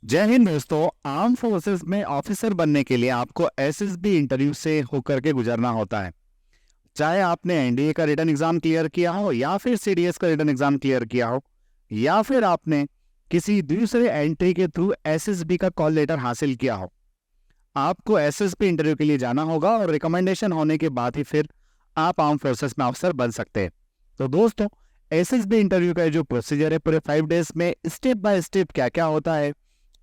जय हिंद दोस्तों। Arm forces में ऑफिसर बनने के लिए आपको एसएसबी इंटरव्यू से होकर के गुजरना होता है। चाहे आपने एनडीए का रिटन एग्जाम क्लियर किया हो या फिर सीडीएस का रिटन एग्जाम क्लियर किया हो या फिर आपने किसी दूसरे एंट्री के थ्रू एसएसबी का कॉल लेटर हासिल किया हो, आपको एसएसबी इंटरव्यू के लिए जाना होगा और रिकमेंडेशन होने के बाद ही फिर आप आर्म फोर्सेस में ऑफिसर बन सकते हैं। तो दोस्तों, एसएसबी इंटरव्यू का जो प्रोसीजर है पूरे 5 डेज में स्टेप बाय स्टेप क्या क्या होता है,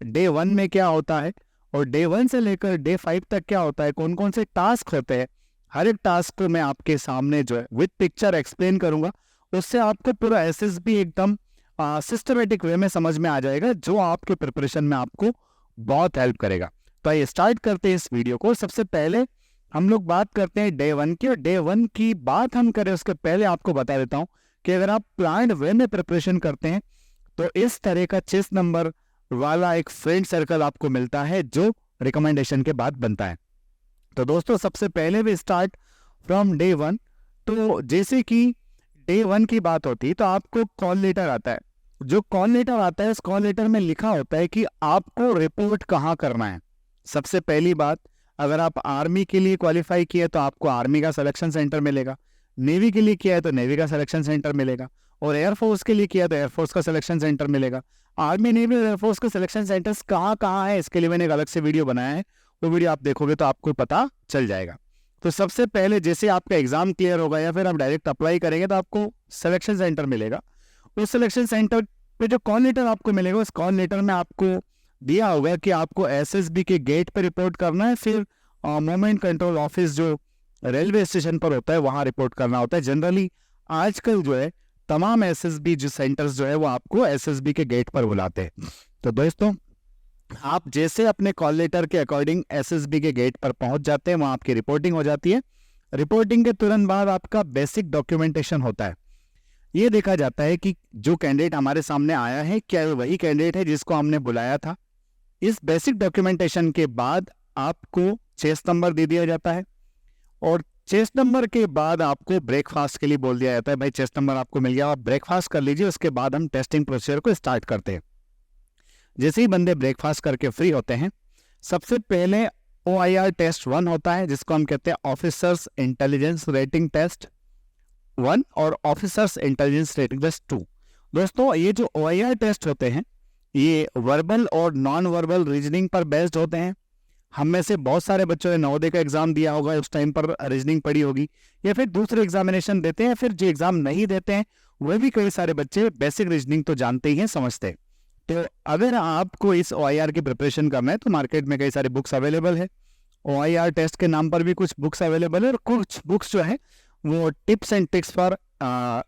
डे 1 में क्या होता है और डे 1 से लेकर डे 5 तक क्या होता है, कौन कौन से टास्क होते हैं, हर एक टास्क को मैं आपके सामने जो है विद पिक्चर एक्सप्लेन करूंगा। उससे आपको पूरा एसएसबी एकदम सिस्टमेटिक वे में समझ में आ जाएगा, जो आपके प्रिपरेशन में आपको बहुत हेल्प करेगा। तो आइए स्टार्ट करते हैं इस वीडियो को। सबसे पहले हम लोग बात करते हैं डे 1 की, और डे 1 की बात हम करें उसके पहले आपको बता देता हूं कि अगर आप प्लान्ड वे में प्रिपरेशन करते हैं तो इस तरह का चेस नंबर वाला एक फ्रेंड सर्कल आपको मिलता है जो रिकमेंडेशन के बाद बनता है। तो दोस्तों, सबसे पहले भी स्टार्ट फ्रॉम डे 1। तो जैसे कि डे 1 की बात होती है तो आपको कॉल लेटर आता है। जो कॉल लेटर आता है उस कॉल लेटर में लिखा होता है कि आपको रिपोर्ट कहाँ करना है। सबसे पहली बात, अगर आप आर्मी के लिए क्वालिफाई किए तो आपको आर्मी का सिलेक्शन सेंटर मिलेगा, नेवी के लिए किया है तो नेवी का सिलेक्शन सेंटर मिलेगा, और एयरफोर्स के लिए किया तो एयरफोर्स का सिलेक्शन सेंटर मिलेगा। आर्मी, नेवी और एयरफोर्स के सिलेक्शन सेंटर्स कहाँ कहाँ है इसके लिए मैंने एक अलग से वीडियो बनाया है, वो वीडियो आप देखोगे तो आपको पता चल जाएगा। तो सबसे पहले जैसे आपका एग्जाम क्लियर होगा या फिर आप डायरेक्ट अप्लाई करेंगे तो आपको सिलेक्शन सेंटर मिलेगा। उस सिलेक्शन सेंटर पे जो कॉल लेटर आपको मिलेगा, उस कॉल लेटर में आपको दिया होगा कि आपको एसएसबी के गेट पे रिपोर्ट करना है, फिर मोमेंट कंट्रोल ऑफिस जो रेलवे स्टेशन पर होता है वहां रिपोर्ट करना होता है। जनरली आजकल जो है तमाम एसएसबी जो सेंटर्स जो है वो आपको एसएसबी के गेट पर बुलाते हैं। तो दोस्तों, आप जैसे अपने कॉल लेटर के अकॉर्डिंग एसएसबी के गेट पर पहुंच जाते हैं, वहां आपकी रिपोर्टिंग हो जाती है। रिपोर्टिंग के तुरंत बाद आपका बेसिक डॉक्यूमेंटेशन होता है। ये देखा जाता है कि जो कैंडिडेट हमारे सामने आया है क्या वही कैंडिडेट है जिसको हमने बुलाया था। इस बेसिक डॉक्यूमेंटेशन के बाद आपको चेस्ट नंबर दे दिया जाता है, और चेस्ट नंबर के बाद आपको ब्रेकफास्ट के लिए बोल दिया जाता है, भाई चेस्ट नंबर आपको मिल गया, आप ब्रेकफास्ट कर लीजिए। उसके बाद हम टेस्टिंग प्रोसीजर को स्टार्ट करते हैं। जैसे ही बंदे ब्रेकफास्ट करके फ्री होते हैं, सबसे पहले OIR टेस्ट 1 होता है, जिसको हम कहते हैं ऑफिसर्स इंटेलिजेंस रेटिंग टेस्ट 1 और ऑफिसर्स इंटेलिजेंस रेटिंग टेस्ट 2। दोस्तों, ये जो OIR टेस्ट होते हैं ये वर्बल और नॉन वर्बल रीजनिंग पर बेस्ड होते हैं। हम में से बहुत सारे बच्चों ने नवोदय का एग्जाम दिया होगा, उस टाइम पर रीजनिंग पढ़ी होगी, या फिर दूसरे एग्जामिनेशन देते हैं, फिर जो एग्जाम नहीं देते हैं वह भी कई सारे बच्चे बेसिक रीजनिंग तो जानते ही हैं, समझते हैं। तो अगर आपको इस OIR की प्रिपरेशन करना है तो मार्केट में कई सारे बुक्स अवेलेबल है। OIR टेस्ट के नाम पर भी कुछ बुक्स अवेलेबल है, और कुछ बुक्स जो है वो tips and tricks for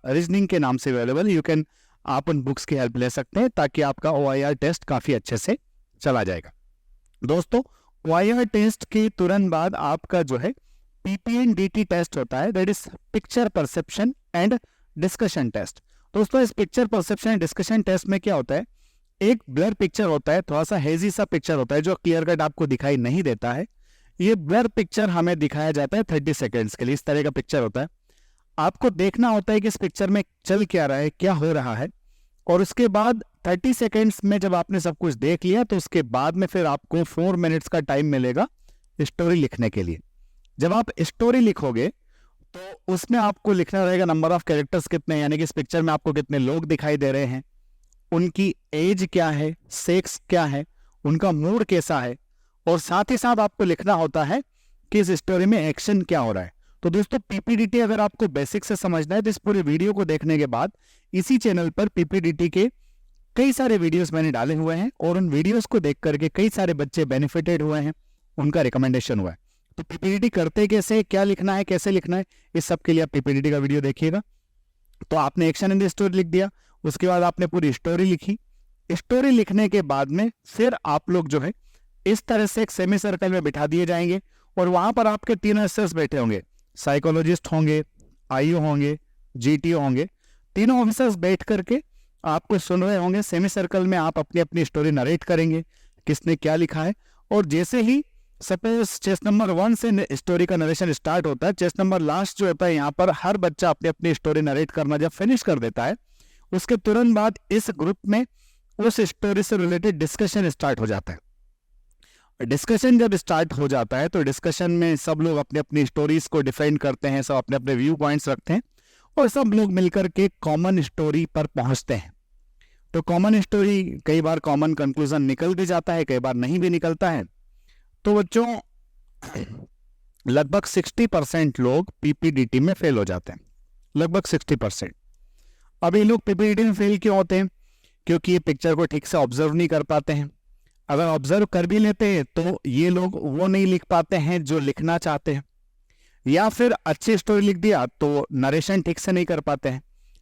reasoning के नाम से अवेलेबल है। यू कैन, आप उन बुक्स की हेल्प ले सकते हैं ताकि आपका OIR टेस्ट काफी अच्छे से चला जाएगा। दोस्तों, OIR टेस्ट के तुरंत बाद आपका जो है PPNDT टेस्ट होता है, that is picture perception and discussion test. दोस्तों, इस picture perception and discussion test में क्या होता है, एक ब्लर पिक्चर होता है, थोड़ा सा हेजी सा पिक्चर होता है जो क्लियर कट आपको दिखाई नहीं देता है। ये ब्लर पिक्चर हमें दिखाया जाता है 30 सेकेंड्स के लिए। इस तरह का पिक्चर होता है, आपको देखना होता है कि इस पिक्चर में चल क्या रहा है, क्या हो रहा है, और उसके बाद 30 सेकेंड्स में जब आपने सब कुछ देख लिया तो उसके बाद में फिर आपको 4 मिनट्स का टाइम मिलेगा स्टोरी लिखने के लिए। जब आप स्टोरी लिखोगे तो उसमें आपको लिखना रहेगा नंबर ऑफ कैरेक्टर्स कितने, यानी कि इस पिक्चर में आपको कितने लोग दिखाई दे रहे हैं, उनकी एज क्या है, सेक्स क्या है, उनका मूड कैसा है, और साथ ही साथ आपको लिखना होता है कि इस स्टोरी में एक्शन क्या हो रहा है। तो दोस्तों, PPDT अगर आपको बेसिक से समझना है तो इस पूरे वीडियो को देखने के बाद इसी चैनल पर PPDT के कई सारे वीडियोस मैंने डाले हुए हैं, और उन वीडियोस को देख करके कई सारे बच्चे बेनिफिटेड हुए हैं, उनका रिकमेंडेशन हुआ है। तो PPDT करते कैसे, क्या लिखना है, कैसे लिखना है, इस सब के लिए आप PPDT का वीडियो देखिएगा। तो आपने एक्शन इन द स्टोरी लिख दिया, उसके बाद आपने पूरी स्टोरी लिखी। स्टोरी लिखने के बाद में फिर आप लोग जो है इस तरह से एक सेमी सर्कल में बिठा दिए जाएंगे, और वहां पर आपके 3 ऑफिसर्स बैठे होंगे, साइकोलॉजिस्ट होंगे, IO होंगे, GTO होंगे। तीनों ऑफिसर्स बैठ करके आपको सुन रहे होंगे। सेमी सर्कल में आप अपनी अपनी स्टोरी नरेट करेंगे, किसने क्या लिखा है। और जैसे ही सपोज चेस्ट नंबर 1 से स्टोरी का नरेशन स्टार्ट होता है, चेस्ट नंबर लास्ट जो होता है यहाँ पर हर बच्चा अपनी अपनी स्टोरी नरेट करना जब फिनिश कर देता है, उसके तुरंत बाद इस ग्रुप में उस स्टोरी से रिलेटेड डिस्कशन स्टार्ट हो जाता है। डिस्कशन जब स्टार्ट हो जाता है तो डिस्कशन में सब लोग अपने अपनी स्टोरीज को डिफेंड करते हैं, सब अपने अपने व्यू पॉइंट्स रखते हैं और सब लोग मिलकर के कॉमन स्टोरी पर पहुंचते हैं। तो कॉमन स्टोरी, कई बार कॉमन कंक्लूजन निकल भी जाता है, कई बार नहीं भी निकलता है। तो बच्चों लगभग 60% लोग पीपीडीटी में फेल हो जाते हैं, लगभग 60%। अब ये लोग पीपीडीटी में फेल क्यों होते हैं? क्योंकि ये पिक्चर को ठीक से ऑब्जर्व नहीं कर पाते हैं। अगर ऑब्जर्व कर भी लेते हैं तो ये लोग वो नहीं लिख पाते हैं जो लिखना चाहते हैं, या फिर अच्छी स्टोरी लिख दिया तो नरेशन ठीक से नहीं कर पाते हैं,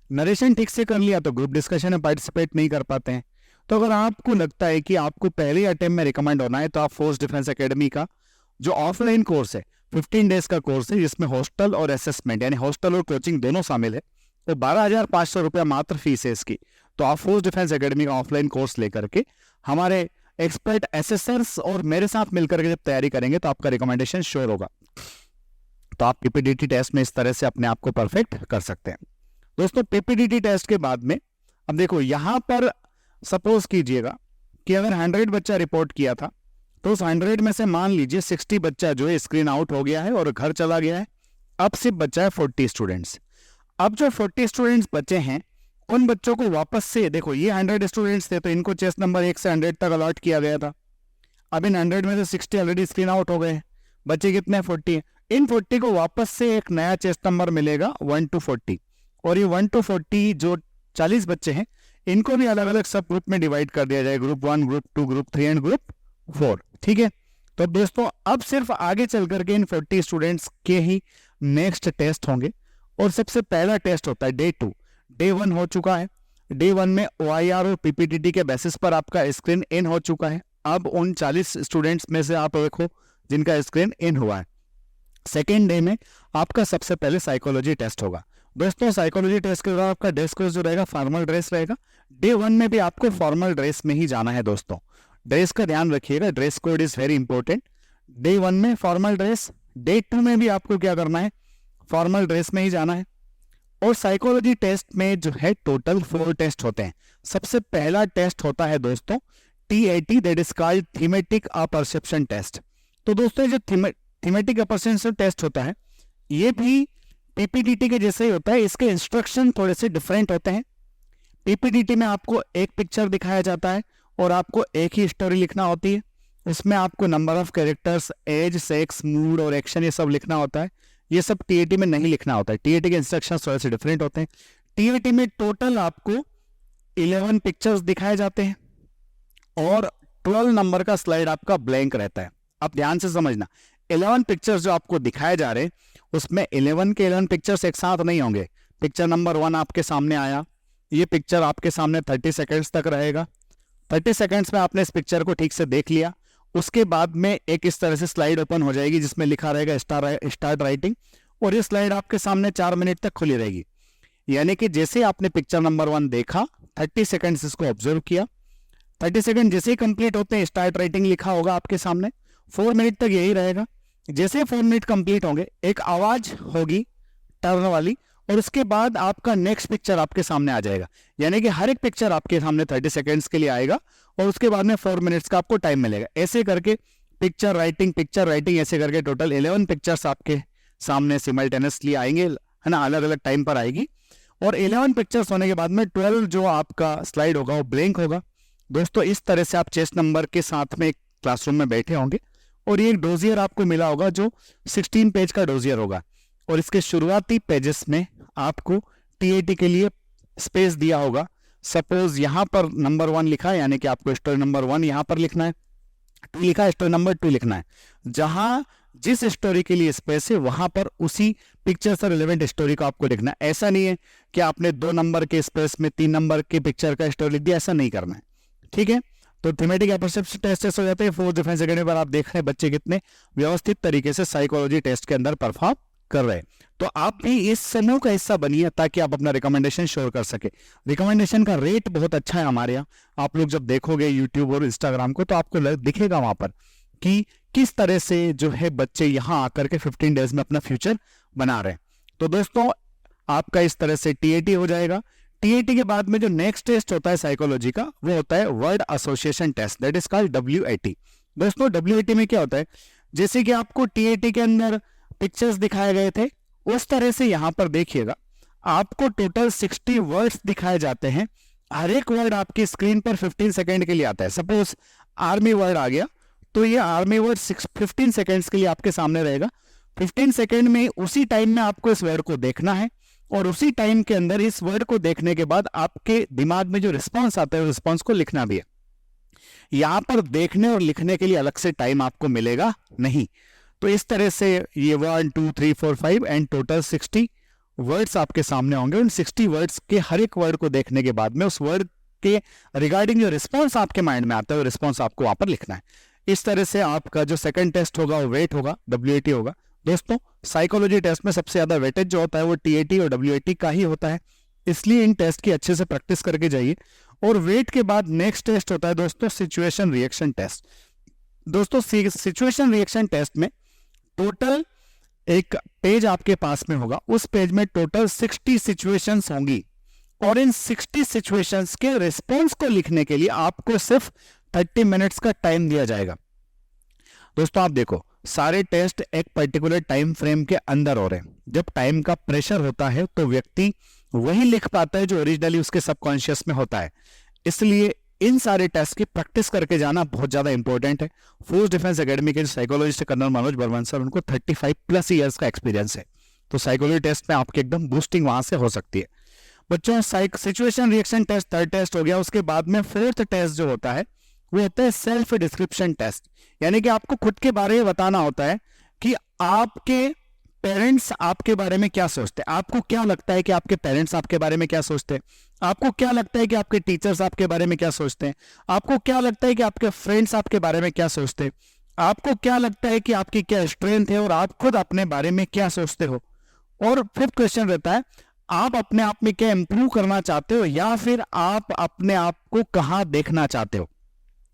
नरेशन ठीक से कर लिया तो ग्रुप डिस्कशन में पार्टिसिपेट नहीं कर पाते हैं। तो अगर आपको लगता है कि आपको पहले अटेम्प्ट में रिकमेंड होना है तो आप फोर्स डिफेंस एकेडमी का जो ऑफलाइन कोर्स है, 15 डेज का कोर्स है, जिसमें हॉस्टल और असेसमेंट यानी हॉस्टल और कोचिंग दोनों शामिल है, तो 12,500 रुपया मात्र फीस है इसकी। तो आप फोर्स डिफेंस एकेडमी का ऑफलाइन कोर्स लेकर के हमारे एक्सपर्ट एसेसर्स और मेरे साथ मिलकर के जब तैयारी करेंगे तो आपका रिकमेंडेशन श्योर होगा। तो आप पीपीडीटी टेस्ट में इस तरह से अपने आप को परफेक्ट कर सकते हैं। दोस्तों पीपीडीटी टेस्ट के बाद में अब देखो, यहां पर सपोज कीजिएगा कि अगर 100 बच्चा रिपोर्ट किया था तो उस 100 में से मान लीजिए 60 बच्चा जो है स्क्रीन आउट हो गया है और घर चला गया है। अब सिर्फ बचा है 40 स्टूडेंट्स। अब जो 40 स्टूडेंट्स बचे हैं उन बच्चों को वापस से, देखो ये 100 स्टूडेंट्स थे तो इनको चेस्ट नंबर 1 से 100 तक अलॉट किया गया था। अब इन 100 में से 60 ऑलरेडी स्क्रीन आउट हो गए, बच्चे कितने 40। इन 40 को वापस से एक नया चेस्ट नंबर मिलेगा 1 to 40, और ये 1 to 40 जो 40 बच्चे हैं इनको भी अलग अलग सब ग्रुप में डिवाइड कर दिया जाए, group 1, group 2, group 3 and group 4। ठीक है, तो दोस्तों अब सिर्फ आगे चल करके इन 40 स्टूडेंट्स के ही नेक्स्ट टेस्ट होंगे, और सबसे पहला टेस्ट होता है डे 2। डे 1 हो चुका है, डे 1 में OIR और पीपीटीटी के बेसिस पर आपका स्क्रीन इन हो चुका है। अब उन 40 स्टूडेंट्स में से आप देखो जिनका स्क्रीन इन हुआ है। सेकेंड डे में आपका सबसे पहले साइकोलॉजी टेस्ट होगा। दोस्तों साइकोलॉजी टेस्ट के बाद आपका ड्रेस कोड जो रहेगा फॉर्मल ड्रेस रहेगा। डे 1 में भी आपको फॉर्मल ड्रेस में ही जाना है। दोस्तों ड्रेस का ध्यान रखिएगा, dress code is very important. Day 1 में फॉर्मल ड्रेस, डे 2 में भी आपको क्या करना है, फॉर्मल ड्रेस में ही जाना है। और साइकोलॉजी टेस्ट में जो है टोटल 4 टेस्ट होते हैं। सबसे पहला टेस्ट होता है दोस्तों TAT, that is called thematic apperception test. तो दोस्तों जो थीमेटिक अपरसेप्शन टेस्ट होता है ये भी पीपीडीटी के जैसे ही होता है, इसके इंस्ट्रक्शन थोड़े से डिफरेंट होते हैं। पीपीडीटी में आपको एक पिक्चर दिखाया जाता है और आपको एक ही स्टोरी लिखना होती है। इसमें आपको number of characters, age, sex, mood और एक्शन ये सब लिखना होता है। ये सब टीएटी में नहीं लिखना होता है। टीएटी के इंस्ट्रक्शन थोड़े से डिफरेंट होते हैं। टीएटी में टोटल आपको 11 पिक्चर्स दिखाए जाते हैं और 12 नंबर का स्लाइड आपका ब्लैंक रहता है। अब ध्यान से समझना, 11 पिक्चर्स जो आपको दिखाए जा रहे हैं उसमें 11 के 11 पिक्चर्स एक साथ नहीं होंगे। पिक्चर नंबर 1 आपके सामने आया, ये पिक्चर आपके सामने 30 सेकेंड्स तक रहेगा। 30 सेकेंड्स में आपने इस पिक्चर को ठीक से देख लिया, उसके बाद में एक इस तरह से स्लाइड ओपन हो जाएगी जिसमें लिखा रहेगा स्टार्ट राइटिंग, और ये स्लाइड आपके सामने 4 मिनट तक खुली रहेगी। यानी कि जैसे आपने पिक्चर नंबर 1 देखा, 30 सेकेंड्स इसको ऑब्जर्व किया, 30 सेकेंड जैसे ही कंप्लीट होते हैं स्टार्ट राइटिंग लिखा होगा आपके सामने, 4 मिनट तक यही रहेगा। जैसे 4 मिनट कंप्लीट होंगे एक आवाज होगी टर्न वाली, और उसके बाद आपका नेक्स्ट पिक्चर आपके सामने आ जाएगा। यानी कि हर एक पिक्चर आपके सामने 30 सेकेंड्स के लिए आएगा और उसके बाद में 4 मिनट्स का आपको टाइम मिलेगा। ऐसे करके पिक्चर राइटिंग ऐसे करके टोटल 11 पिक्चर्स आपके सामने सिमल्टेनियसली आएंगे, है ना, अलग अलग टाइम पर आएगी। और 11 पिक्चर्स होने के बाद में 12 जो आपका स्लाइड होगा वो ब्लैंक होगा। दोस्तों इस तरह से आप चेस्ट नंबर के साथ में क्लासरूम में बैठे होंगे और ये एक डोजियर आपको मिला होगा जो 16 पेज का डोजियर होगा, और इसके शुरुआती पेजेस में आपको टीएटी के लिए स्पेस दिया होगा। सपोज यहाँ पर नंबर 1 लिखा है, यानी कि आपको स्टोरी नंबर 1 यहाँ पर लिखना है, 2 लिखा है, स्टोरी नंबर 2 लिखना है। जहां जिस स्टोरी के लिए स्पेस है वहां पर उसी पिक्चर से रिलेवेंट स्टोरी को आपको लिखना है। ऐसा नहीं है कि आपने 2 नंबर के स्पेस में 3 नंबर के पिक्चर का स्टोरी लिख दिया, ऐसा नहीं करना है। ठीक है, तो थीमेटिक अपरसेप्शन टेस्ट हो जाते हैं। फोर्स डिफेंस एकेडमी पर आप देख रहे हैं बच्चे कितने व्यवस्थित तरीके से साइकोलॉजी टेस्ट के अंदर परफॉर्म कर रहे हैं। तो आप भी इस समूह का हिस्सा बनिए ताकि आप अपना रिकमेंडेशन श्योर कर सके। रिकमेंडेशन का रेट बहुत अच्छा है हमारे यहाँ। आप लोग जब देखोगे यूट्यूब और इंस्टाग्राम को तो आपको दिखेगा वहां पर कि किस तरह से जो है बच्चे यहाँ आकर के 15 डेज में अपना फ्यूचर बना रहे हैं। तो दोस्तों आपका इस तरह से टीएटी हो जाएगा। टीएटी के बाद में जो नेक्स्ट टेस्ट होता है साइकोलॉजी का, वो होता है word association test, that is called WAT. दोस्तों डब्ल्यूएटी में क्या होता है, जैसे कि आपको टीएटी के अंदर पिक्चर्स दिखाए गए थे, उस तरह से यहां पर देखिएगा आपको टोटल 60 वर्ड्स दिखाए जाते हैं। हर एक वर्ड आपकी स्क्रीन पर 15 सेकेंड के लिए आता है। सपोज आर्मी वर्ड आ गया, तो ये आर्मी वर्ड 15 सेकेंड्स के लिए आपके सामने रहेगा। 15 सेकेंड में उसी टाइम में आपको इस वर्ड को देखना है, और उसी टाइम के अंदर इस वर्ड को देखने के बाद आपके दिमाग में जो रिस्पॉन्स आता है, रिस्पॉन्स को लिखना भी है। यहां पर देखने और लिखने के लिए अलग से टाइम आपको मिलेगा नहीं। तो इस तरह से ये 1 2 3 4 5 एंड टोटल 60 वर्ड्स आपके सामने होंगे। उन 60 वर्ड्स के हर एक वर्ड को देखने के बाद में उस वर्ड के रिगार्डिंग जो रिस्पॉन्स आपके माइंड में आता है, वो रिस्पॉन्स आपको वहां पर लिखना है। इस तरह से आपका जो सेकंड टेस्ट होगा वो वेट होगा, डब्ल्यूएटी होगा। दोस्तों साइकोलॉजी टेस्ट में सबसे ज्यादा वेटेज जो होता है वो टीएटी और डब्ल्यूएटी का ही होता है, इसलिए इन टेस्ट की अच्छे से प्रैक्टिस करके जाइए। और वेट के बाद नेक्स्ट टेस्ट होता है दोस्तों सिचुएशन रिएक्शन टेस्ट। दोस्तों सिचुएशन रिएक्शन टेस्ट में टोटल एक पेज आपके पास में होगा, उस पेज में टोटल 60 सिचुएशंस होंगी, और इन 60 सिचुएशंस के रिस्पॉन्स को लिखने के लिए आपको सिर्फ 30 मिनट्स का टाइम दिया जाएगा। दोस्तों आप देखो, सारे टेस्ट एक पर्टिकुलर टाइम फ्रेम के अंदर हो रहे हैं। जब टाइम का प्रेशर होता है तो व्यक्ति वही लिख पाता है जो ओरिजिनली उसके सबकॉन्शियस में होता है। इसलिए इन सारे टेस्ट की प्रैक्टिस करके जाना बहुत ज्यादा इंपॉर्टेंट है। फोर्स डिफेंस एकेडमी के psychologist colonel Manoj Burman sir, उनको 35 प्लस ईयर्स का एक्सपीरियंस है, तो साइकोलॉजी टेस्ट में आपकी एकदम बूस्टिंग वहां से हो सकती है। बच्चों situation reaction test third test हो गया। उसके बाद में फोर्थ टेस्ट जो होता है वो होता है सेल्फ डिस्क्रिप्शन टेस्ट, यानी कि आपको खुद के बारे में बताना होता है कि आपके पेरेंट्स आपके बारे में क्या सोचते हैं। आपको क्या लगता है कि आपके पेरेंट्स आपके बारे में क्या सोचते हैं, आपको क्या लगता है कि आपके टीचर्स आपके बारे में क्या सोचते हैं, आपको क्या लगता है कि आपके फ्रेंड्स आपके बारे में क्या सोचते हैं, आपको क्या लगता है कि आपकी क्या स्ट्रेंथ है, और आप खुद अपने बारे में क्या सोचते हो। और फिफ्थ क्वेश्चन रहता है, आप अपने आप में क्या इंप्रूव करना चाहते हो, या फिर आप अपने आप को कहां देखना चाहते हो।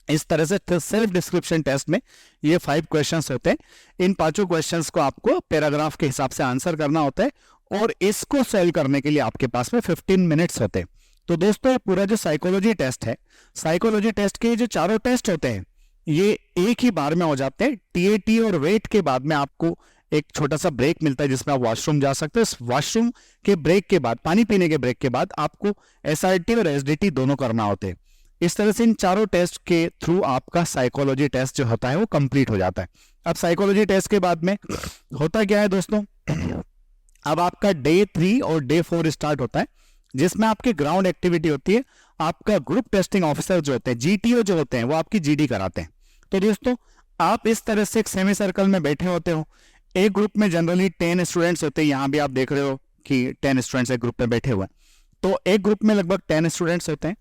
इस तरह से सेल्फ डिस्क्रिप्शन टेस्ट में ये 5 क्वेश्चंस होते हैं। इन 5 क्वेश्चंस को आपको पैराग्राफ के हिसाब से आंसर करना होता है, और इसको सॉल्व करने के लिए आपके पास में 15 मिनट्स होते हैं। तो दोस्तों पूरा जो साइकोलॉजी टेस्ट है, साइकोलॉजी टेस्ट के जो चारों टेस्ट होते हैं ये एक ही बार में हो जाते हैं। टीएटी और वेट के बाद में आपको एक छोटा सा ब्रेक मिलता है जिसमें आप वॉशरूम जा सकते हो। इस वॉशरूम के ब्रेक के बाद, पानी पीने के ब्रेक के बाद आपको एसआरटी और एसडीटी दोनों करना होते हैं। इस तरह से इन चारों टेस्ट के थ्रू आपका साइकोलॉजी टेस्ट जो होता है वो कंप्लीट हो जाता है। अब साइकोलॉजी टेस्ट के बाद में होता क्या है दोस्तों, अब आपका डे 3 और डे 4 स्टार्ट होता है, जिसमें आपकी ग्राउंड एक्टिविटी होती है। आपका ग्रुप टेस्टिंग ऑफिसर जो होते हैं, जीटीओ जो होते हैं, वो आपकी जीडी कराते हैं। तो दोस्तों आप इस तरह से एक सेमी सर्कल में बैठे होते हो। एक ग्रुप में जनरली 10 स्टूडेंट्स होते हैं, यहाँ भी आप देख रहे हो कि 10 स्टूडेंट्स एक ग्रुप में बैठे हुए हैं। तो एक ग्रुप में लगभग 10 स्टूडेंट्स होते हैं।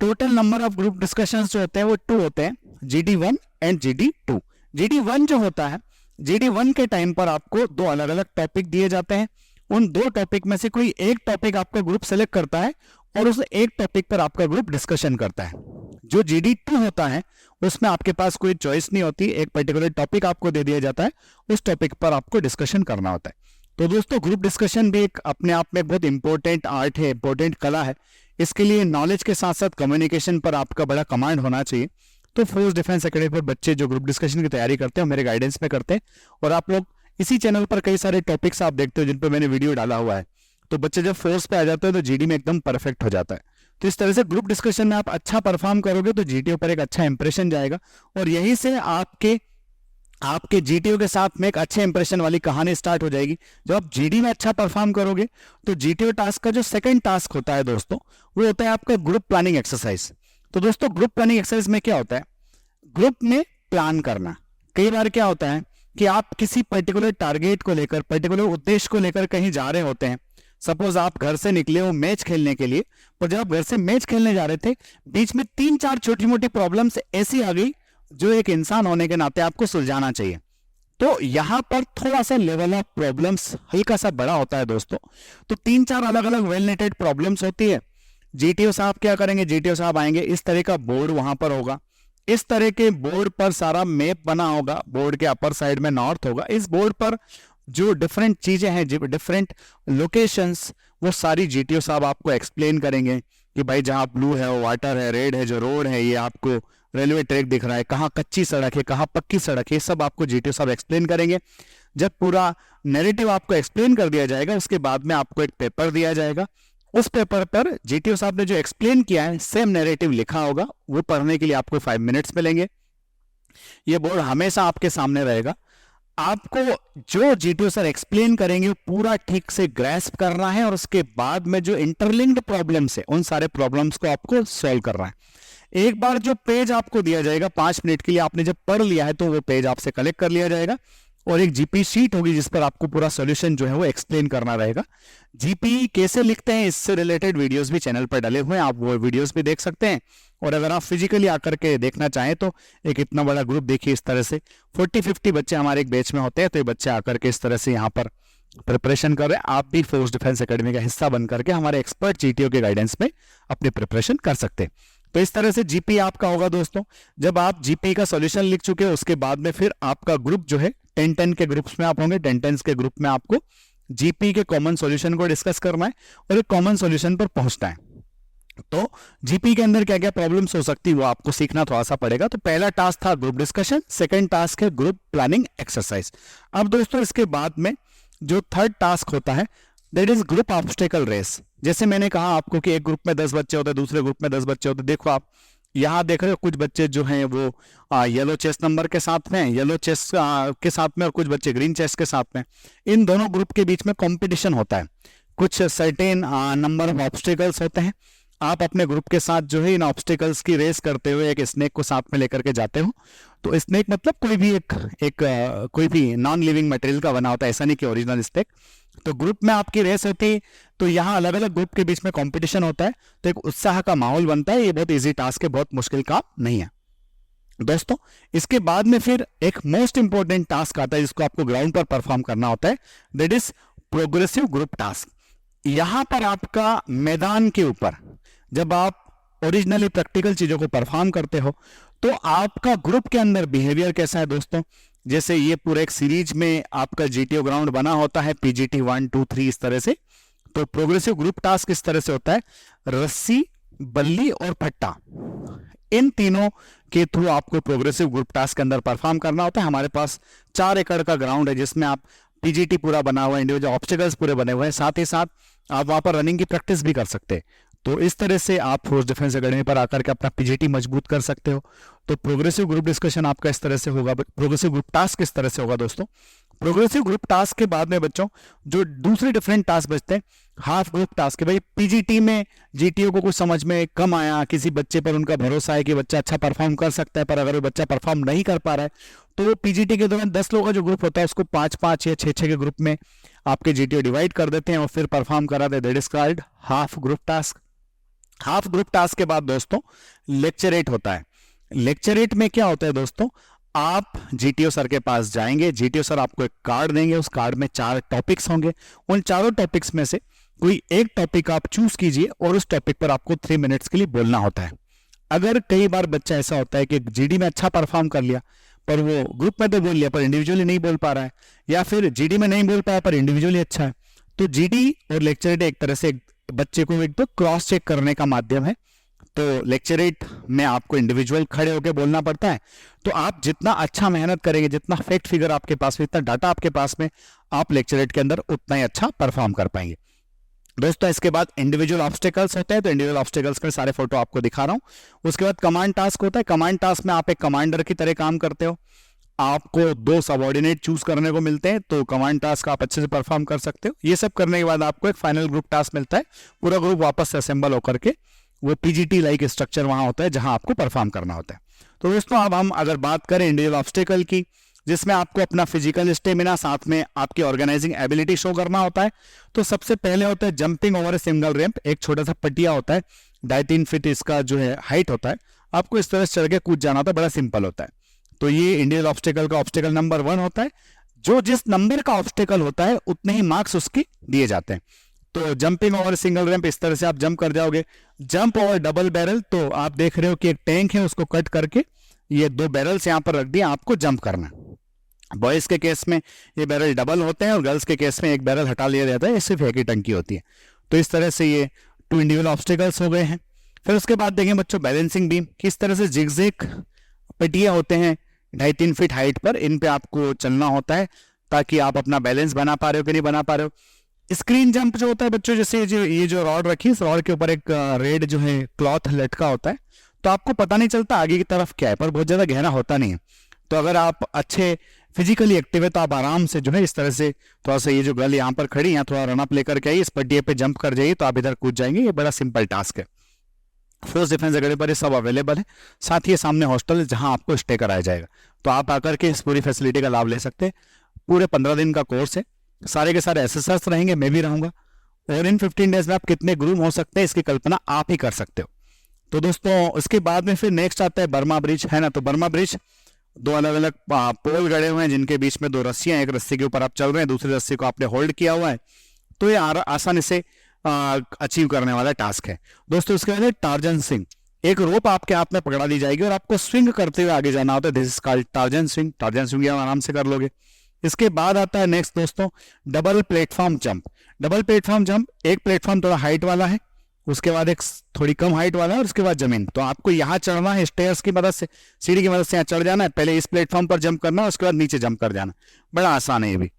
Total number of group discussions जो होते हैं वो 2 होते हैं, GD1 एंड GD2। GD1 जो होता है, GD1 के टाइम पर आपको 2 अलग अलग टॉपिक दिए जाते हैं। उन 2 टॉपिक में से कोई एक टॉपिक आपका ग्रुप सेलेक्ट करता है, और उस एक टॉपिक पर आपका ग्रुप डिस्कशन करता है। जो GD2 होता है उसमें आपके पास कोई चॉइस नहीं होती, एक पर्टिकुलर टॉपिक आपको दे दिया जाता है, उस टॉपिक पर आपको डिस्कशन करना होता है। तो दोस्तों ग्रुप डिस्कशन भी एक अपने आप में बहुत इंपॉर्टेंट आर्ट है, इंपॉर्टेंट कला है। इसके लिए नॉलेज के साथ साथ कम्युनिकेशन पर आपका बड़ा कमांड होना चाहिए। तो फोर्स डिफेंस एकेडमी पर बच्चे जो ग्रुप डिस्कशन की तैयारी करते हैं मेरे गाइडेंस में करते हैं, और आप लोग इसी चैनल पर कई सारे टॉपिक्स आप देखते हो जिन पर मैंने वीडियो डाला हुआ है। तो बच्चे जब फोर्स पे आ जाते हैं तो जीडी में एकदम परफेक्ट हो जाता है। तो इस तरह से ग्रुप डिस्कशन में आप अच्छा परफॉर्म करोगे तो जीटीओ पर एक अच्छा इंप्रेशन जाएगा, और यहीं से आपके जीटीओ के साथ में एक अच्छे इंप्रेशन वाली कहानी स्टार्ट हो जाएगी। जब आप जीडी में अच्छा परफॉर्म करोगे तो जीटीओ टास्क का जो सेकंड टास्क होता है दोस्तों, वो होता है आपका ग्रुप प्लानिंग एक्सरसाइज। तो दोस्तों ग्रुप प्लानिंग एक्सरसाइज में क्या होता है, ग्रुप में प्लान करना। कई बार क्या होता है कि आप किसी पर्टिकुलर टारगेट को लेकर, पर्टिकुलर उद्देश्य को लेकर कहीं जा रहे होते हैं। सपोज आप घर से निकले हो मैच खेलने के लिए, और जब आप घर से मैच खेलने जा रहे थे बीच में 3-4 छोटी मोटी प्रॉब्लम्स ऐसी आ गई जो एक इंसान होने के नाते आपको सुलझाना चाहिए। तो यहां पर थोड़ा सा लेवल ऑफ प्रॉब्लम्स हल्का सा बड़ा होता है दोस्तों। तो 3-4 अलग अलग वेल नेटेड प्रॉब्लम्स होती है। जीटीओ साहब क्या करेंगे, जीटीओ साहब आएंगे, इस तरह का बोर्ड वहां पर होगा, इस तरह के बोर्ड पर सारा मैप बना होगा, बोर्ड के अपर साइड में नॉर्थ होगा। इस बोर्ड पर जो डिफरेंट चीजें हैं, डिफरेंट लोकेशंस, वो सारी जीटीओ साहब आपको एक्सप्लेन करेंगे कि भाई जहाँ ब्लू है वो वाटर है, रेड है जो रोड है, ये आपको रेलवे ट्रैक दिख रहा है, कहाँ कच्ची सड़क है, कहाँ पक्की सड़क है, सब आपको जीटीओ साहब एक्सप्लेन करेंगे। जब पूरा नैरेटिव आपको एक्सप्लेन कर दिया जाएगा, उसके बाद में आपको एक पेपर दिया जाएगा। उस पेपर पर जीटीओ साहब ने जो एक्सप्लेन किया है सेम नैरेटिव लिखा होगा, वो पढ़ने के लिए आपको 5 मिनट्स मिलेंगे। ये बोर्ड हमेशा आपके सामने रहेगा। आपको जो जीटीओ सर एक्सप्लेन करेंगे वो पूरा ठीक से ग्रैस्प करना है, और उसके बाद में जो इंटरलिंक्ड प्रॉब्लम्स है उन सारे प्रॉब्लम्स को आपको सॉल्व करना है। एक बार जो पेज आपको दिया जाएगा 5 मिनट के लिए, आपने जब पढ़ लिया है तो वो पेज आपसे कलेक्ट कर लिया जाएगा, और एक जीपी शीट होगी जिस पर आपको पूरा सॉल्यूशन जो है वो एक्सप्लेन करना रहेगा। जीपी कैसे लिखते हैं इससे रिलेटेड वीडियोस भी चैनल पर डाले हुए हैं, आप वो वीडियोस भी देख सकते हैं। और अगर आप फिजिकली आकर के देखना चाहें तो एक इतना बड़ा ग्रुप देखिए, इस तरह से 40-50 बच्चे हमारे एक बैच में होते हैं, तो ये बच्चे आकर के इस तरह से यहाँ पर प्रिपरेशन कर रहे हैं। आप भी फोर्स डिफेंस एकेडमी का हिस्सा बन करके हमारे एक्सपर्ट जीटीओ के गाइडेंस में अपनी प्रिपरेशन कर सकते हैं। तो इस तरह से जीपी आपका होगा दोस्तों। जब आप जीपी का सॉल्यूशन लिख चुके हो उसके बाद में फिर आपका ग्रुप जो है 10-10 के ग्रुप्स में आप होंगे। 10-10 के ग्रुप में आपको जीपी के कॉमन सॉल्यूशन को डिस्कस करना है और एक कॉमन सॉल्यूशन पर पहुंचना है। तो जीपी के अंदर क्या क्या प्रॉब्लम्स हो सकती है वो आपको सीखना थोड़ा सा पड़ेगा। तो पहला टास्क था ग्रुप डिस्कशन, सेकंड टास्क है ग्रुप प्लानिंग एक्सरसाइज। अब दोस्तों इसके बाद में जो थर्ड टास्क होता है that is group obstacle race. जैसे मैंने कहा आपको कि एक ग्रुप में 10 बच्चे होते हैं, दूसरे ग्रुप में 10 बच्चे होते हैं। देखो आप यहाँ देख रहे हो कुछ बच्चे जो हैं वो येलो चेस्ट नंबर के साथ में, येलो चेस्ट के साथ में, और कुछ बच्चे ग्रीन चेस्ट के साथ में। इन दोनों ग्रुप के बीच में कंपटीशन होता है, कुछ सर्टेन नंबर ऑफ ऑब्स्टेकल्स होते हैं। आप अपने ग्रुप के साथ जो है इन ऑब्स्टेकल्स की रेस करते हुए एक स्नेक को साथ में लेकर के जाते हो। तो स्नेक मतलब कोई भी कोई भी नॉन लिविंग मटेरियल का बना होता है, ऐसा नहीं कि ओरिजिनल स्नेक। तो ग्रुप में आपकी रेस होती है, तो यहाँ अलग अलग ग्रुप के बीच में कंपटीशन होता है, तो एक उत्साह का माहौल बनता है। ये बहुत इजी टास्क है, बहुत मुश्किल काम नहीं है दोस्तों। इसके बाद में फिर एक मोस्ट इंपॉर्टेंट टास्क आता है जिसको आपको ग्राउंड पर परफॉर्म करना होता है, that is progressive group task. यहां पर आपका मैदान के ऊपर जब आप ओरिजिनली प्रैक्टिकल चीजों को परफॉर्म करते हो तो आपका ग्रुप के अंदर बिहेवियर कैसा है दोस्तों। जैसे ये पूरे एक सीरीज में आपका जीटीओ ग्राउंड बना होता है, पीजीटी 1, 2, 3 इस तरह से। तो प्रोग्रेसिव ग्रुप टास्क इस तरह से होता है, रस्सी, बल्ली और पट्टा, इन तीनों के थ्रू आपको प्रोग्रेसिव ग्रुप टास्क के अंदर परफॉर्म करना होता है। हमारे पास 4 एकड़ का ग्राउंड है जिसमें आप पीजीटी पूरा बना हुआ है, इंडिविजुअल ऑब्स्टेकल्स पूरे बने हुए हैं, साथ ही साथ आप वहां पर रनिंग की प्रैक्टिस भी कर सकते हैं। तो इस तरह से आप फोर्स डिफेंस एकेडमी पर आकर के अपना पीजीटी मजबूत कर सकते हो। तो प्रोग्रेसिव ग्रुप डिस्कशन आपका इस तरह से होगा, प्रोग्रेसिव ग्रुप टास्क इस तरह से होगा दोस्तों। प्रोग्रेसिव ग्रुप टास्क के बाद में बच्चों जो दूसरे डिफरेंट टास्क बचते हैं, हाफ ग्रुप टास्क है। भाई पीजीटी में जीटीओ को कुछ समझ में कम आया, किसी बच्चे पर उनका भरोसा है कि बच्चा अच्छा परफॉर्म कर सकता है, पर अगर वो बच्चा परफॉर्म नहीं कर पा रहा है तो पीजीटी के दौरान 10 लोगों का जो ग्रुप होता है उसको 5-5 या 6-6 के ग्रुप में आपके जीटीओ डिवाइड कर देते हैं और फिर परफॉर्म कराते हैं। That is called half group task. Half group task के बाद दोस्तों लेक्चरेट होता है। लेक्चरेट में क्या होता है दोस्तों, आप जीटीओ सर के पास जाएंगे, जीटीओ सर आपको एक कार्ड देंगे, उस कार्ड में 4 टॉपिक्स होंगे। उन चारों टॉपिक्स में से कोई एक टॉपिक आप चूज कीजिए और उस टॉपिक पर आपको 3 मिनट्स के लिए बोलना होता है। अगर कई बार बच्चा ऐसा होता है कि जीडी में अच्छा परफॉर्म कर लिया पर वो ग्रुप में तो बोल लिया पर इंडिविजुअली नहीं बोल पा रहा है, या फिर जीडी में नहीं बोल पाया पर इंडिविजुअली अच्छा है, तो जीडी और लेक्चरेट एक तरह से बच्चे को एक तो क्रॉस चेक करने का माध्यम है। तो लेक्चरेट में आपको इंडिविजुअल खड़े होकर बोलना पड़ता है। तो आप जितना अच्छा मेहनत करेंगे, जितना फैक्ट फिगर आपके पास में, इतना डाटा आपके पास में, आप लेक्चरेट के अंदर उतना ही अच्छा परफॉर्म कर पाएंगे दोस्तों। इसके बाद इंडिविजुअल ऑब्स्टेकल्स होते हैं, तो इंडिविजुअल ऑब्स्टेकल्स के सारे फोटो आपको दिखा रहा हूं। उसके बाद कमांड टास्क होता है। कमांड टास्क में आप एक कमांडर की तरह काम करते हो, आपको 2 सबऑर्डिनेट चूज करने को मिलते हैं, तो कमांड टास्क आप अच्छे से परफॉर्म कर सकते हो। ये सब करने के बाद आपको एक फाइनल ग्रुप टास्क मिलता है, पूरा ग्रुप वापस से असेंबल होकर के वो पीजीटी लाइक स्ट्रक्चर वहां होता है जहां आपको परफॉर्म करना होता है। तो दोस्तों अब हम अगर बात करें इंडिविजुअल ऑब्स्टेकल की, जिसमें आपको अपना फिजिकल स्टेमिना साथ में आपकी ऑर्गेनाइजिंग एबिलिटी शो करना होता है, तो सबसे पहले होता है jumping over a single ramp. एक छोटा सा पटिया होता है, 2.5-3 फीट इसका जो है हाइट होता है, आपको इस तरह से चढ़ के कूद जाना होता है, बड़ा सिंपल होता है। तो ये इंडिविजुअल ऑब्स्टेकल का ऑब्स्टेकल नंबर 1 होता है। जो जिस नंबर का ऑब्स्टेकल होता है उतने ही मार्क्स उसके दिए जाते हैं। तो जंपिंग ओवर सिंगल रैंप, इस तरह से आप जंप कर जाओगे। जंप ओवर डबल बैरल, तो आप देख रहे हो कि एक टैंक है, उसको कट करके ये 2 बैरल्स यहां पर रख दिए, आपको जंप करना। बॉयज के केस में ये बैरल डबल होते हैं और गर्ल्स के केस में एक बैरल हटा लिया जाता है, ये सिर्फ एक ही टंकी होती है। तो इस तरह से ये 2 इंडिविजुअल ऑब्स्टिकल्स हो गए हैं। फिर उसके बाद देखें बच्चों बैलेंसिंग बीम, किस तरह से जिगजैग पटिया होते हैं 2.5-3 फीट हाइट पर, इन पे आपको चलना होता है ताकि आप अपना बैलेंस बना पा रहे हो कि नहीं बना पा रहे हो। स्क्रीन जंप जो होता है बच्चों, जैसे ये जो रॉड रखी है, इस रॉड के ऊपर एक रेड जो है क्लॉथ लटका होता है, तो आपको पता नहीं चलता आगे की तरफ क्या है, पर बहुत ज्यादा गहरा होता नहीं है। तो अगर आप अच्छे फिजिकली एक्टिव है तो आप आराम से जो है इस तरह से थोड़ा सा, ये जो गर्ल यहाँ पर खड़ी है थोड़ा रनअप लेकर के आइए, इस पट्टिए पे जंप कर जाइए तो आप इधर कूद जाएंगे। ये बड़ा सिंपल टास्क है। फोर्स डिफेंस अकेडमी पर ये सब अवेलेबल है। साथ ही सामने हॉस्टल है जहां आपको स्टे कराया जाएगा, तो आप आकर के इस पूरी फैसिलिटी का लाभ ले सकते हैं। पूरे 15 दिन का कोर्स है, सारे के सारे एसएसआर्स रहेंगे, मैं भी रहूंगा, और इन 15 डेज में आप कितने ग्रूम हो सकते हैं इसकी कल्पना आप ही कर सकते हो। तो दोस्तों उसके बाद में फिर नेक्स्ट आता है बर्मा ब्रिज, है ना। तो बर्मा ब्रिज 2 अलग अलग पोल गड़े हुए हैं जिनके बीच में 2 रस्सियां, एक रस्सी के ऊपर आप चल रहे हैं, दूसरी रस्सी को आपने होल्ड किया हुआ है। तो ये आसानी से अचीव करने वाला टास्क है दोस्तों। उसके बाद टार्जन स्विंग, एक रोप आपके हाथ में पकड़ा दी जाएगी और आपको स्विंग करते हुए आगे जाना होता है। This is called torsion swing. Torsion swing आप आराम से कर लोगे। इसके बाद आता है नेक्स्ट दोस्तों double platform jump. Double platform jump, एक प्लेटफॉर्म थोड़ा हाइट वाला है, उसके बाद एक थोड़ी कम हाइट वाला है, और उसके बाद जमीन। तो आपको यहाँ चढ़ना है स्टेयर्स की मदद से, सीढ़ी की मदद से यहाँ चढ़ जाना है। पहले इस प्लेटफॉर्म पर जंप करना है, उसके बाद नीचे जंप कर जाना। बड़ा आसान है ये भी।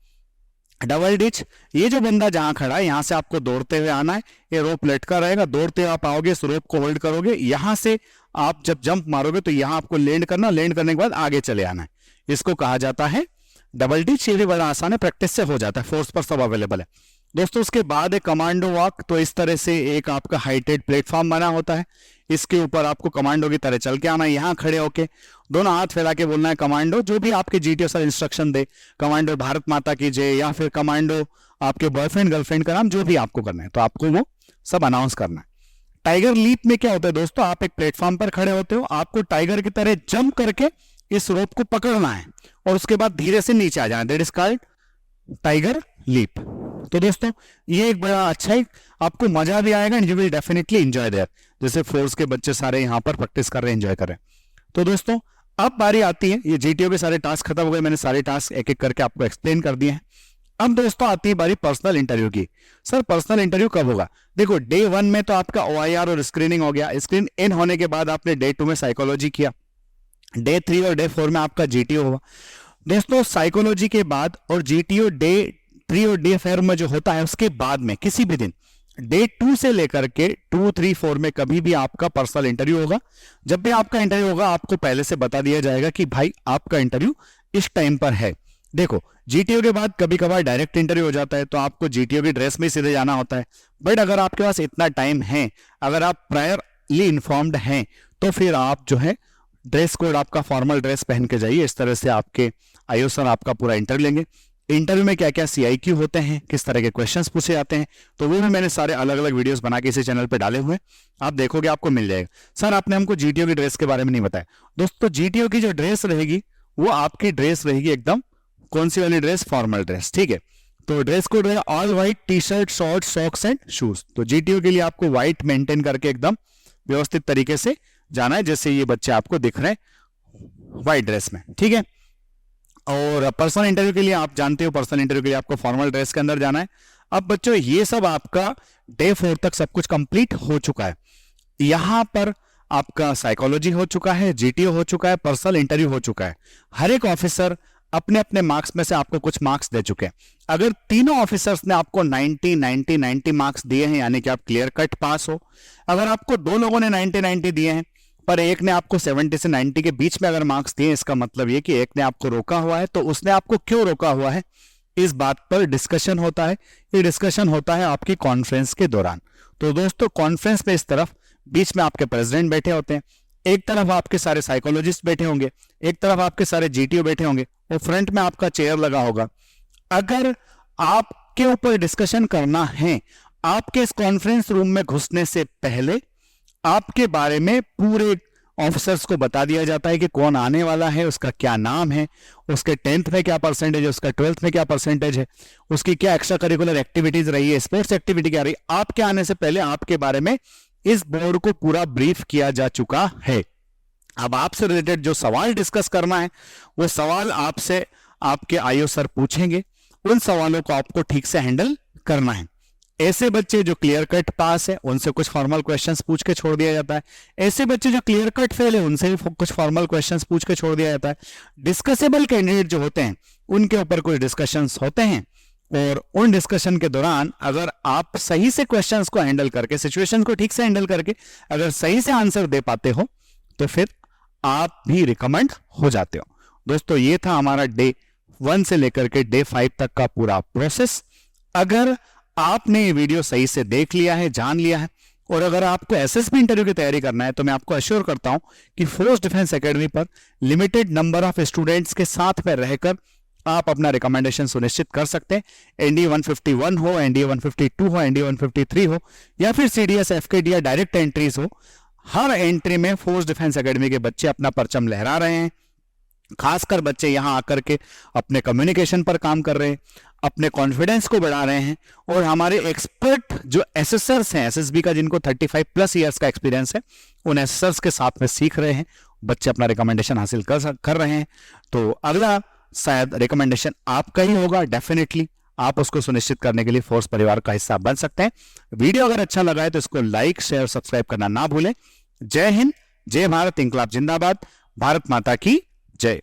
डबल डिच, ये जो बंदा जहां खड़ा है यहाँ से आपको दौड़ते हुए आना है, ये रोप लटका रहेगा, दौड़ते हुए आप आओगे, इस रोप को होल्ड करोगे, यहां से आप जब जंप मारोगे तो यहाँ आपको लैंड करना, लैंड करने के बाद आगे चले आना है। इसको कहा जाता है डबल डिच। ये भी बड़ा आसान है, प्रैक्टिस से हो जाता है, फोर्स पर सब अवेलेबल है दोस्तों। उसके बाद है कमांडो वॉक। तो इस तरह से एक आपका हाइटेड प्लेटफॉर्म बना होता है, इसके ऊपर आपको कमांडो की तरह चल के आना है। यहाँ खड़े होके दोनों हाथ फैला के बोलना है कमांडो, जो भी आपके जीटीओ सर इंस्ट्रक्शन दे, कमांडो भारत माता की जय, या फिर कमांडो आपके बॉयफ्रेंड गर्लफ्रेंड का नाम, जो भी आपको करना है तो आपको वो सब अनाउंस करना है। टाइगर लीप में क्या होता है दोस्तों, आप एक प्लेटफॉर्म पर खड़े होते हो, आपको टाइगर की तरह जंप करके इस रोप को पकड़ना है और उसके बाद धीरे से नीचे आ जाना, that is called tiger leap. तो दोस्तों ये एक बड़ा अच्छा है, आपको मजा भी आएगा and you will definitely enjoy there. जैसे फोर्स के बच्चे सारे यहाँ पर प्रैक्टिस कर रहे हैं, एंजॉय कर रहे हैं। तो दोस्तों अब बारी आती है, ये जीटीओ के सारे टास्क खत्म हो गए, मैंने सारे टास्क एक एक करके आपको एक्सप्लेन कर दिए हैं। अब दोस्तों आती है बारी पर्सनल इंटरव्यू की। सर पर्सनल इंटरव्यू कब होगा? देखो डे 1 में तो आपका OIR और स्क्रीनिंग हो गया, स्क्रीन इन होने के बाद आपने डे 2 में साइकोलॉजी किया, डे 3 और डे 4 में आपका जीटीओ होगा। दोस्तों साइकोलॉजी के बाद और जीटीओ डे 3 और डे 4 में जो होता है उसके बाद में किसी भी दिन डे 2 से लेकर के 2, 3, 4 में कभी भी आपका पर्सनल इंटरव्यू होगा। जब भी आपका इंटरव्यू होगा आपको पहले से बता दिया जाएगा कि भाई आपका इंटरव्यू इस टाइम पर है। देखो जीटीओ के बाद कभी कभार डायरेक्ट इंटरव्यू हो जाता है तो आपको जीटीओ की ड्रेस में सीधे जाना होता है, बट अगर आपके पास इतना टाइम है, अगर आप प्रायरली इन्फॉर्म्ड हैं, तो फिर आप जो है ड्रेस कोड आपका फॉर्मल ड्रेस पहन के जाइए। इस तरह से आपके आईओ सर आपका पूरा इंटरव्यू लेंगे। इंटरव्यू में क्या क्या CIQ होते हैं, किस तरह के क्वेश्चंस पूछे जाते हैं, तो वो भी मैंने सारे अलग अलग वीडियोस बना के इसी चैनल पे डाले हुए हैं, आप देखोगे आपको मिल जाएगा। सर आपने हमको जीटीओ की ड्रेस के बारे में नहीं बताया। दोस्तों जीटीओ की जो ड्रेस रहेगी वो आपकी ड्रेस रहेगी एकदम, कौन सी वाली ड्रेस? फॉर्मल ड्रेस, ठीक है। तो ड्रेस कोड रहेगा all white, t-shirt, short, socks and shoes. तो जीटीओ के लिए आपको व्हाइट मेंटेन करके एकदम व्यवस्थित तरीके से जाना है, जैसे ये बच्चे आपको दिख रहे हैं व्हाइट ड्रेस में, ठीक है। और पर्सनल इंटरव्यू के लिए आप जानते हो, पर्सनल इंटरव्यू के लिए आपको फॉर्मल ड्रेस के अंदर जाना है। अब बच्चों ये सब आपका डे 4 तक सब कुछ कंप्लीट हो चुका है। यहां पर आपका साइकोलॉजी हो चुका है, जीटीओ हो चुका है, पर्सनल इंटरव्यू हो चुका है। हर एक ऑफिसर अपने अपने मार्क्स में से आपको कुछ मार्क्स दे चुके हैं। अगर तीनों ऑफिसर्स ने आपको 90, 90, 90 मार्क्स दिए हैं, यानी कि आप क्लियर कट पास हो। अगर आपको 2 लोगों ने 90, 90 दिए हैं पर एक ने आपको 70 से 90 के बीच में अगर मार्क्स दिए, इसका मतलब ये कि एक ने आपको रोका हुआ है। तो उसने आपको क्यों रोका हुआ है, इस बात पर डिस्कशन होता है। ये डिस्कशन होता है आपकी कॉन्फ्रेंस के दौरान। तो दोस्तों कॉन्फ्रेंस में इस तरफ बीच में आपके प्रेसिडेंट बैठे होते हैं, एक तरफ आपके सारे साइकोलॉजिस्ट बैठे होंगे, एक तरफ आपके सारे जीटीओ बैठे होंगे और फ्रंट में आपका चेयर लगा होगा। अगर आपके ऊपर डिस्कशन करना है, आपके इस कॉन्फ्रेंस रूम में घुसने से पहले आपके बारे में पूरे ऑफिसर्स को बता दिया जाता है कि कौन आने वाला है, उसका क्या नाम है, उसके 10th में क्या परसेंटेज है, उसका 12th में क्या परसेंटेज है, उसकी क्या एक्स्ट्रा करिकुलर एक्टिविटीज रही है, स्पोर्ट्स एक्टिविटी क्या रही। आपके आने से पहले आपके बारे में इस बोर्ड को पूरा ब्रीफ किया जा चुका है। अब आपसे रिलेटेड जो सवाल डिस्कस करना है वो सवाल आपसे आपके आईओ सर पूछेंगे, उन सवालों को आपको ठीक से हैंडल करना है। ऐसे बच्चे जो क्लियर कट पास है उनसे कुछ फॉर्मल क्वेश्चंस पूछ के छोड़ दिया जाता है, ऐसे बच्चे जो क्लियर कट फेल है उनसे भी कुछ फॉर्मल क्वेश्चंस पूछ के छोड़ दिया जाता है। डिस्कसेबल कैंडिडेट जो होते हैं उनके ऊपर कुछ डिस्कशंस होते हैं, और उन डिस्कशन के दौरान अगर आप सही से क्वेश्चंस को हैंडल करके, सिचुएशन को ठीक से हैंडल करके अगर सही से आंसर दे पाते हो तो फिर आप भी रिकमेंड हो जाते हो। दोस्तों ये था हमारा डे 1 से लेकर के डे 5 तक का पूरा प्रोसेस। अगर आपने ये वीडियो सही से देख लिया है, जान लिया है, और अगर आपको एसएसबी इंटरव्यू की तैयारी करना है तो मैं आपको अश्योर करता हूं कि फोर्स डिफेंस एकेडमी पर लिमिटेड नंबर ऑफ स्टूडेंट्स के साथ में रहकर आप अपना रिकमेंडेशन सुनिश्चित कर सकते हैं। एनडीए 151 हो, एनडीए 152 हो, एनडीए 153 हो, या फिर सीडीएस, एफकेडी या डायरेक्ट एंट्रीज हो, हर एंट्री में फोर्स डिफेंस एकेडमी के बच्चे अपना परचम लहरा रहे हैं। खासकर बच्चे यहां आकर के अपने कम्युनिकेशन पर काम कर रहे हैं, अपने कॉन्फिडेंस को बढ़ा रहे हैं, और हमारे एक्सपर्ट जो एसेसर्स हैं एसएसबी का, जिनको 35+ ईयर्स का एक्सपीरियंस है, उन एसेसर्स के साथ में सीख रहे हैं, बच्चे अपना रिकमेंडेशन हासिल कर रहे हैं। तो अगला शायद रिकमेंडेशन आपका ही होगा। डेफिनेटली आप उसको सुनिश्चित करने के लिए फोर्स परिवार का हिस्सा बन सकते हैं। वीडियो अगर अच्छा लगा है तो इसको लाइक, शेयर, सब्सक्राइब करना ना भूलें। जय हिंद, जय भारत, इंकलाब जिंदाबाद, भारत माता की जय।